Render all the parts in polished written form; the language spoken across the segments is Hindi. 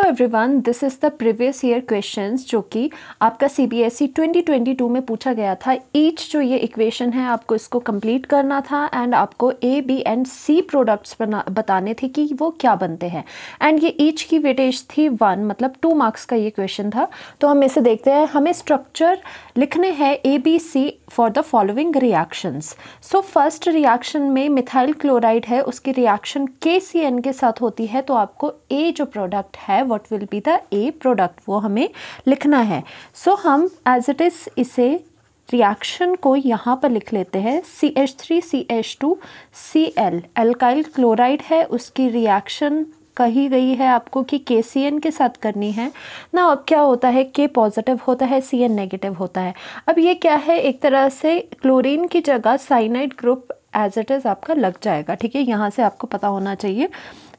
Everyone, this is the previous year questions जो कि आपका CBSE 2022 में पूछा गया था। ईच जो ये इक्वेशन है आपको इसको कंप्लीट करना था एंड आपको A, B and C products बताने थे कि वो क्या बनते हैं। एंड ये ईच की वेटेज थी 1, मतलब 2 मार्क्स का ये क्वेश्चन था। तो हम इसे देखते हैं। हमें स्ट्रक्चर लिखने हैं ABC for the following reactions. So first reaction में मिथाइल क्लोराइड है, उसकी रिएक्शन KCN के साथ होती है। तो आपको A जो प्रोडक्ट है what will be the A product, वो हमें लिखना है। सो हम एज इट इज़ इसे रिएक्शन को यहाँ पर लिख लेते हैं। CH3CH2Cl एल्काइल क्लोराइड है, उसकी रिएक्शन कही गई है आपको कि KCN के साथ करनी है ना। अब क्या होता है, K पॉजिटिव होता है, CN नेगेटिव होता है। अब ये क्या है, एक तरह से क्लोरीन की जगह cyanide group as it is आपका लग जाएगा। ठीक है, यहाँ से आपको पता होना चाहिए।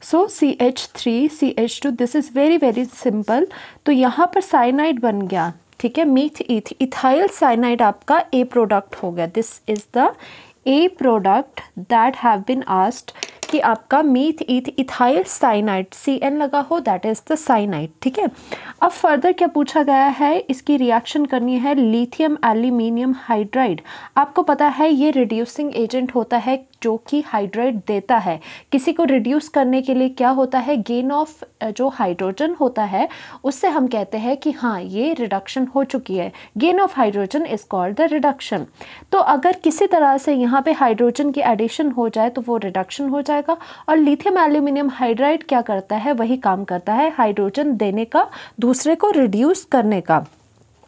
So CH3CH2 this is very very simple. तो यहाँ पर साइनाइड बन गया। ठीक है, मीथ इथाइल साइनाइड आपका A प्रोडक्ट हो गया। This is the A product that have been asked कि आपका मीथ इथाइल साइनाइड CN लगा हो, दैट इज़ द साइनाइड। ठीक है, अब फर्दर क्या पूछा गया है, इसकी रिएक्शन करनी है लिथियम एल्यूमिनियम हाइड्राइड। आपको पता है ये रिड्यूसिंग एजेंट होता है जो कि हाइड्राइड देता है। किसी को रिड्यूस करने के लिए क्या होता है, गेन ऑफ जो हाइड्रोजन होता है उससे हम कहते हैं कि हाँ ये रिडक्शन हो चुकी है। Gain of hydrogen is called the reduction. तो अगर किसी तरह से यहाँ पे हाइड्रोजन की एडिशन हो जाए तो वो रिडक्शन हो जाएगा। और लिथियम एल्यूमिनियम हाइड्राइड क्या करता है, वही काम करता है, हाइड्रोजन देने का, दूसरे को रिड्यूस करने का।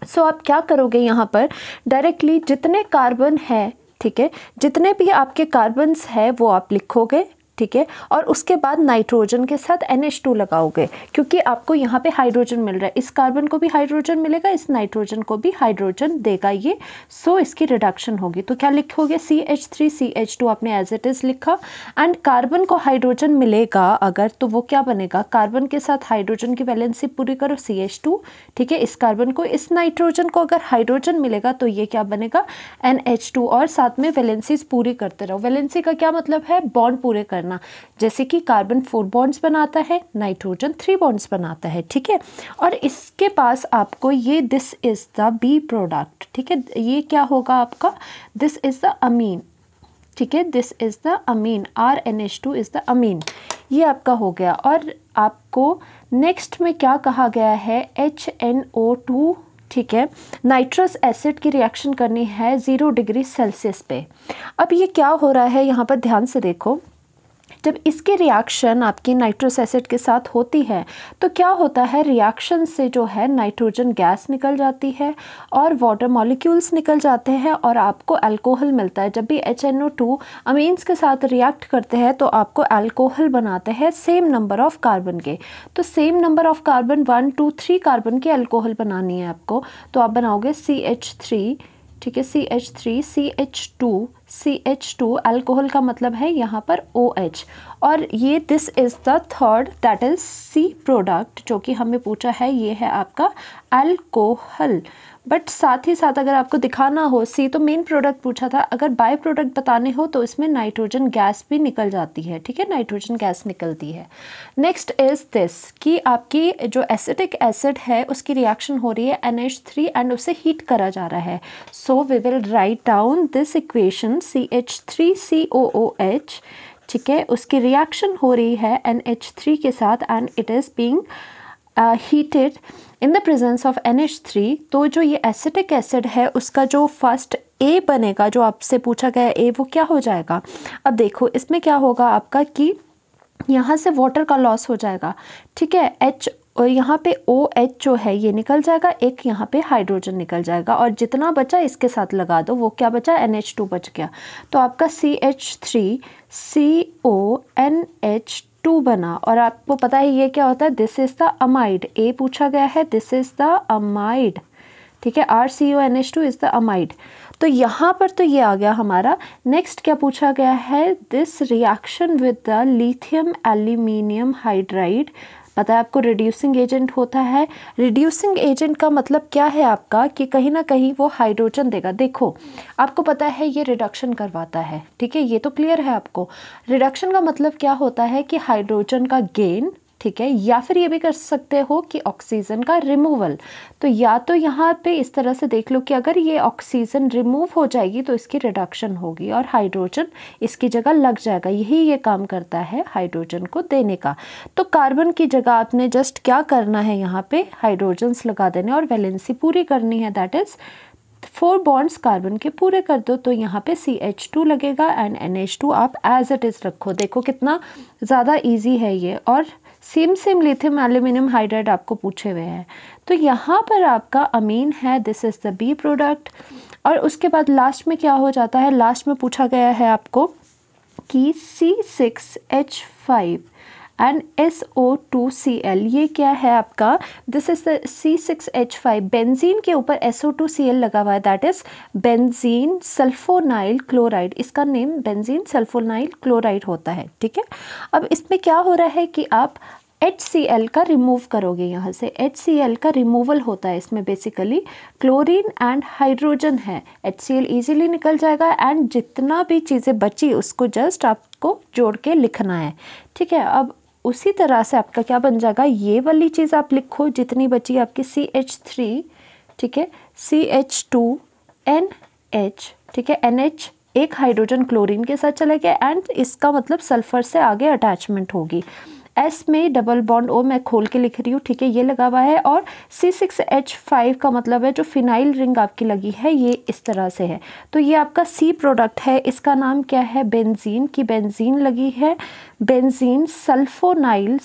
सो आप क्या करोगे, यहाँ पर डायरेक्टली जितने कार्बन है, ठीक है, जितने भी आपके कार्बन्स है वो आप लिखोगे। ठीक है, और उसके बाद नाइट्रोजन के साथ NH2 लगाओगे, क्योंकि आपको यहाँ पे हाइड्रोजन मिल रहा है। इस कार्बन को भी हाइड्रोजन मिलेगा, इस नाइट्रोजन को भी हाइड्रोजन देगा ये। सो इसकी रिडक्शन होगी। तो क्या लिखोगे, CH3CH2 आपने एज इट इज़ लिखा। एंड कार्बन को हाइड्रोजन मिलेगा अगर, तो वो क्या बनेगा, कार्बन के साथ हाइड्रोजन की वैलेंसी पूरी करो CH2। ठीक है, इस कार्बन को, इस नाइट्रोजन को अगर हाइड्रोजन मिलेगा तो ये क्या बनेगा, NH2। और साथ में वैलेंसीज पूरी करते रहो। वैलेंसी का क्या मतलब है, बॉन्ड पूरे करना। जैसे कि कार्बन 4 बॉन्ड्स बनाता है, नाइट्रोजन 3 बॉन्ड्स बनाता है। ठीक है, और इसके पास आपको ये this is the B product. ठीक है, ये क्या होगा आपका, दिस इज द अमीन। ठीक है, this is the amine, RNH2 is the amine. ये आपका हो गया। और आपको नेक्स्ट में क्या कहा गया है, HNO2। ठीक है, नाइट्रस एसिड की रिएक्शन करनी है 0 डिग्री सेल्सियस पे। अब ये क्या हो रहा है, यहाँ पर ध्यान से देखो। जब इसकी रिएक्शन आपकी नाइट्रस एसिड के साथ होती है तो क्या होता है, रिएक्शन से जो है नाइट्रोजन गैस निकल जाती है और वाटर मॉलिक्यूल्स निकल जाते हैं और आपको अल्कोहल मिलता है। जब भी HNO2 अमीन्स के साथ रिएक्ट करते हैं तो आपको अल्कोहल बनाते हैं सेम नंबर ऑफ कार्बन के। तो same number of carbon 1 2 3 carbon की अल्कोहल बनानी है आपको। तो आप बनाओगे CH3, ठीक है, CH2 अल्कोहल का मतलब है यहाँ पर OH। और ये this is the third that is C product जो कि हमें पूछा है, ये है आपका अल्कोहल। बट साथ ही साथ अगर आपको दिखाना हो, C तो मेन प्रोडक्ट पूछा था, अगर बाय प्रोडक्ट बताने हो तो इसमें नाइट्रोजन गैस भी निकल जाती है। ठीक है, नाइट्रोजन गैस निकलती है। नेक्स्ट इज दिस कि आपकी जो एसिटिक एसिड है उसकी रिएक्शन हो रही है NH3 एंड उसे हीट करा जा रहा है। So we will write down this equation CH3COOH। ठीक है, उसकी रिएक्शन हो रही है NH3 के साथ and it is being heated in the presence of NH3। तो जो ये एसिटिक एसिड है उसका जो फर्स्ट A बनेगा, जो आपसे पूछा गया A, वो क्या हो जाएगा। अब देखो इसमें क्या होगा आपका कि यहाँ से वाटर का लॉस हो जाएगा। ठीक है, H और यहाँ पे OH जो है ये निकल जाएगा, एक यहाँ पे हाइड्रोजन निकल जाएगा और जितना बचा इसके साथ लगा दो, वो क्या बचा, NH2 बच गया। तो आपका CH3CONH2 बना। और आपको पता है ये क्या होता है, this is the amide. A पूछा गया है, दिस इज़ द अमाइड। ठीक है, RCONH2 इज़ द अमाइड। तो यहाँ पर तो ये आ गया हमारा। नेक्स्ट क्या पूछा गया है, this reaction with the lithium aluminium hydride. पता है आपको रिड्यूसिंग एजेंट होता है। रिड्यूसिंग एजेंट का मतलब क्या है आपका, कि कहीं ना कहीं वो हाइड्रोजन देगा। देखो आपको पता है ये रिडक्शन करवाता है। ठीक है, ये तो क्लियर है आपको। रिडक्शन का मतलब क्या होता है कि हाइड्रोजन का गेन ठीक है, या फिर ये भी कर सकते हो कि ऑक्सीजन का रिमूवल। तो या तो यहाँ पे इस तरह से देख लो कि अगर ये ऑक्सीजन रिमूव हो जाएगी तो इसकी रिडक्शन होगी और हाइड्रोजन इसकी जगह लग जाएगा, यही ये काम करता है हाइड्रोजन को देने का। तो कार्बन की जगह आपने जस्ट क्या करना है, यहाँ पे हाइड्रोजन्स लगा देने और वैलेंसी पूरी करनी है, दैट इज़ 4 बॉन्ड्स कार्बन के पूरे कर दो। तो यहाँ पे CH2 लगेगा एंड NH2 आप एज इट इज़ रखो। देखो कितना ज़्यादा इजी है ये, और सेम लिथियम एल्यूमिनियम हाइड्राइड आपको पूछे हुए हैं। तो यहाँ पर आपका अमीन है, this is the B product. और उसके बाद लास्ट में क्या हो जाता है, लास्ट में पूछा गया है आपको कि C6H5 एंड SO2Cl, ये क्या है आपका, this is the C6H5, benzene के ऊपर SO2Cl लगा हुआ है, that is benzene sulfonyl chloride, इसका नेम बेंजीन सल्फोनाइल क्लोराइड होता है, ठीक है। अब इसमें क्या हो रहा है कि आप HCl का रिमूव करोगे, यहाँ से HCl का रिमूवल होता है इसमें, बेसिकली क्लोरीन एंड हाइड्रोजन है, HCl इजीली निकल जाएगा एंड जितना भी चीज़ें बची उसको जस्ट आपको जोड़ के लिखना है, ठीक है। अब उसी तरह से आपका क्या बन जाएगा, ये वाली चीज़ आप लिखो जितनी बची आपकी CH3, ठीक है, CH2NH, ठीक है, NH एक हाइड्रोजन क्लोरीन के साथ चला गया एंड इसका मतलब सल्फर से आगे अटैचमेंट होगी। S में डबल बॉन्ड O मैं खोल के लिख रही हूँ, ठीक है, ये लगा हुआ है। और C6H5 का मतलब है जो फिनाइल रिंग आपकी लगी है ये इस तरह से है। तो ये आपका C प्रोडक्ट है, इसका नाम क्या है, बेंजीन की बेंजीन लगी है, बेंजीन सल्फोनाइल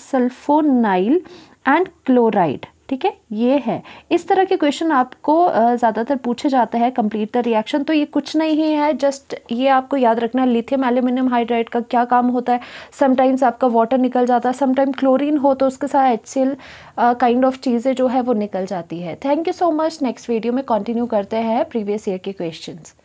एंड क्लोराइड, ठीक है, ये है। इस तरह के क्वेश्चन आपको ज़्यादातर पूछे जाते हैं, कंप्लीट द रिएक्शन। तो ये कुछ नहीं है, जस्ट ये आपको याद रखना है लिथियम एल्यूमिनियम हाइड्राइड का क्या काम होता है। समटाइम्स आपका वाटर निकल जाता है, समटाइम क्लोरीन हो तो उसके साथ HCl काइंड ऑफ चीज़ें जो है वो निकल जाती है। Thank you so much. Next video में कंटिन्यू करते हैं प्रीवियस ईयर के क्वेश्चंस।